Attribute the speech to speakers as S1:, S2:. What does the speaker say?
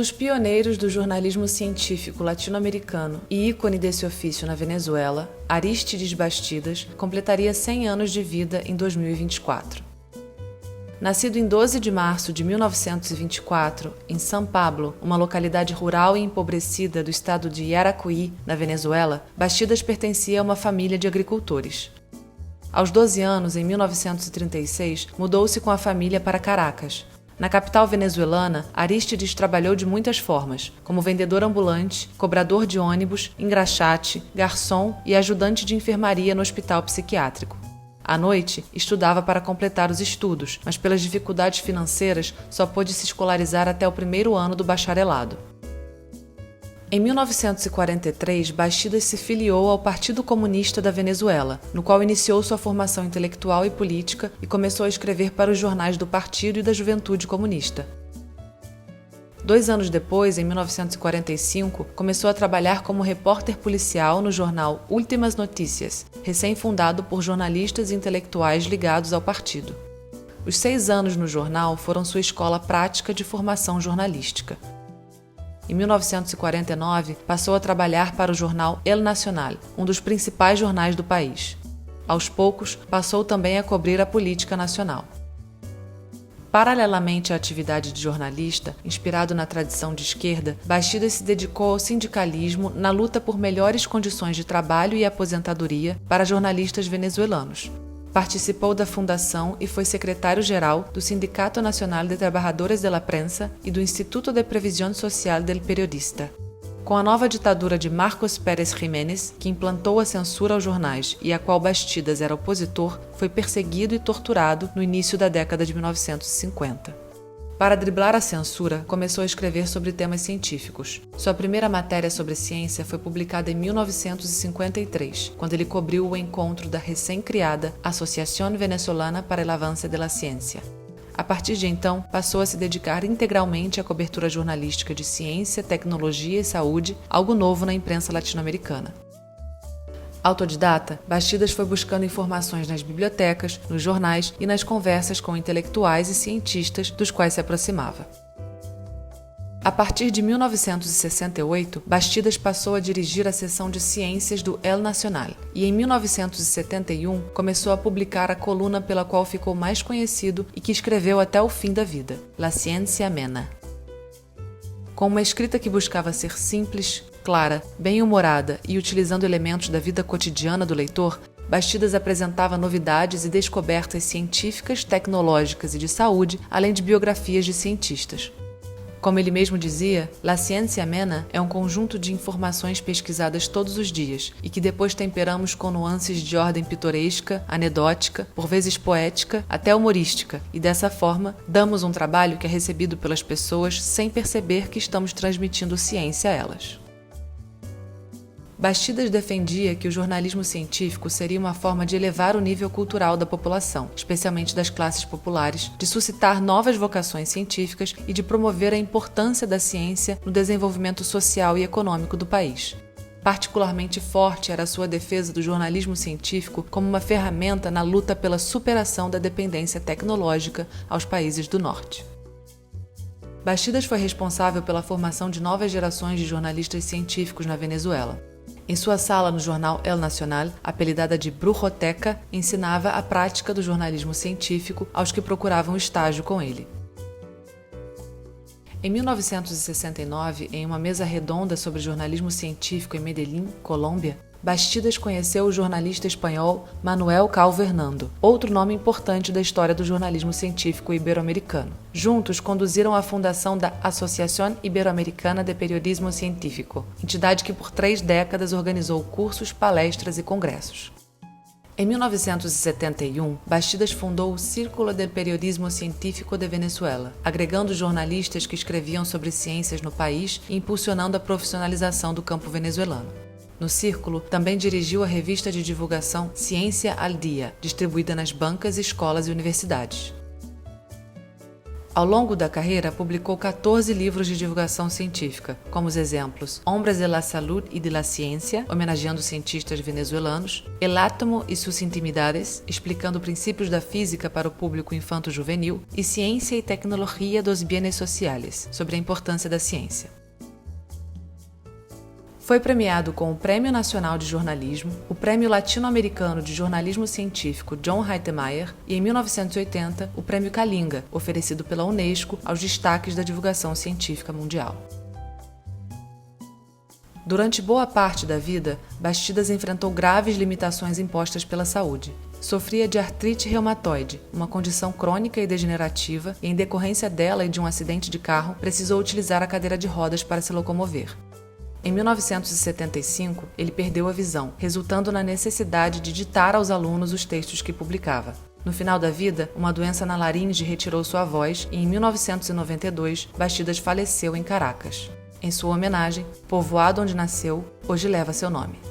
S1: dos pioneiros do jornalismo científico latino-americano e ícone desse ofício na Venezuela, Arístides Bastidas completaria 100 anos de vida em 2024. Nascido em 12 de março de 1924, em São Pablo, uma localidade rural e empobrecida do estado de Yaracuy, na Venezuela, Bastidas pertencia a uma família de agricultores. Aos 12 anos, em 1936, mudou-se com a família para Caracas. Na capital venezuelana, Arístides trabalhou de muitas formas, como vendedor ambulante, cobrador de ônibus, engraxate, garçom e ajudante de enfermaria no hospital psiquiátrico. À noite, estudava para completar os estudos, mas pelas dificuldades financeiras só pôde se escolarizar até o primeiro ano do bacharelado. Em 1943, Bastidas se filiou ao Partido Comunista da Venezuela, no qual iniciou sua formação intelectual e política e começou a escrever para os jornais do partido e da Juventude Comunista. 2 anos depois, em 1945, começou a trabalhar como repórter policial no jornal Últimas Notícias, recém-fundado por jornalistas e intelectuais ligados ao partido. Os 6 anos no jornal foram sua escola prática de formação jornalística. Em 1949, passou a trabalhar para o jornal El Nacional, um dos principais jornais do país. Aos poucos, passou também a cobrir a política nacional. Paralelamente à atividade de jornalista, inspirado na tradição de esquerda, Bastidas se dedicou ao sindicalismo na luta por melhores condições de trabalho e aposentadoria para jornalistas venezuelanos. Participou da fundação e foi secretário-geral do Sindicato Nacional de Trabajadores de la Prensa e do Instituto de Previsión Social del Periodista. Com a nova ditadura de Marcos Pérez Jiménez, que implantou a censura aos jornais e a qual Bastidas era opositor, foi perseguido e torturado no início da década de 1950. Para driblar a censura, começou a escrever sobre temas científicos. Sua primeira matéria sobre ciência foi publicada em 1953, quando ele cobriu o encontro da recém-criada Associación Venezolana para el Avance de la Ciencia. A partir de então, passou a se dedicar integralmente à cobertura jornalística de ciência, tecnologia e saúde, algo novo na imprensa latino-americana. Autodidata, Bastidas foi buscando informações nas bibliotecas, nos jornais e nas conversas com intelectuais e cientistas dos quais se aproximava. A partir de 1968, Bastidas passou a dirigir a seção de ciências do El Nacional e, em 1971, começou a publicar a coluna pela qual ficou mais conhecido e que escreveu até o fim da vida, La Ciencia Amena. Com uma escrita que buscava ser simples, clara, bem-humorada e utilizando elementos da vida cotidiana do leitor, Bastidas apresentava novidades e descobertas científicas, tecnológicas e de saúde, além de biografias de cientistas. Como ele mesmo dizia, La Ciencia Amena é um conjunto de informações pesquisadas todos os dias e que depois temperamos com nuances de ordem pitoresca, anedótica, por vezes poética, até humorística, e dessa forma damos um trabalho que é recebido pelas pessoas sem perceber que estamos transmitindo ciência a elas. Bastidas defendia que o jornalismo científico seria uma forma de elevar o nível cultural da população, especialmente das classes populares, de suscitar novas vocações científicas e de promover a importância da ciência no desenvolvimento social e econômico do país. Particularmente forte era a sua defesa do jornalismo científico como uma ferramenta na luta pela superação da dependência tecnológica aos países do norte. Bastidas foi responsável pela formação de novas gerações de jornalistas científicos na Venezuela. Em sua sala no jornal El Nacional, apelidada de Brujoteca, ensinava a prática do jornalismo científico aos que procuravam estágio com ele. Em 1969, em uma mesa redonda sobre jornalismo científico em Medellín, Colômbia, Bastidas conheceu o jornalista espanhol Manuel Calvernando, outro nome importante da história do jornalismo científico ibero-americano. Juntos, conduziram a fundação da Associación Iberoamericana de Periodismo Científico, entidade que por 3 décadas organizou cursos, palestras e congressos. Em 1971, Bastidas fundou o Círculo de Periodismo Científico de Venezuela, agregando jornalistas que escreviam sobre ciências no país e impulsionando a profissionalização do campo venezuelano. No Círculo, também dirigiu a revista de divulgação Ciência al Dia, distribuída nas bancas, escolas e universidades. Ao longo da carreira, publicou 14 livros de divulgação científica, como os exemplos Hombres de la Salud y de la Ciencia, homenageando cientistas venezuelanos, El Átomo y sus Intimidades, explicando princípios da física para o público infanto-juvenil, e Ciência e Tecnologia dos Bienes Sociales, sobre a importância da ciência. Foi premiado com o Prêmio Nacional de Jornalismo, o Prêmio Latino-Americano de Jornalismo Científico John Heitmeyer e, em 1980, o Prêmio Kalinga, oferecido pela Unesco aos destaques da divulgação científica mundial. Durante boa parte da vida, Bastidas enfrentou graves limitações impostas pela saúde. Sofria de artrite reumatoide, uma condição crônica e degenerativa, e, em decorrência dela e de um acidente de carro, precisou utilizar a cadeira de rodas para se locomover. Em 1975, ele perdeu a visão, resultando na necessidade de ditar aos alunos os textos que publicava. No final da vida, uma doença na laringe retirou sua voz e, em 1992, Bastidas faleceu em Caracas. Em sua homenagem, o povoado onde nasceu hoje leva seu nome.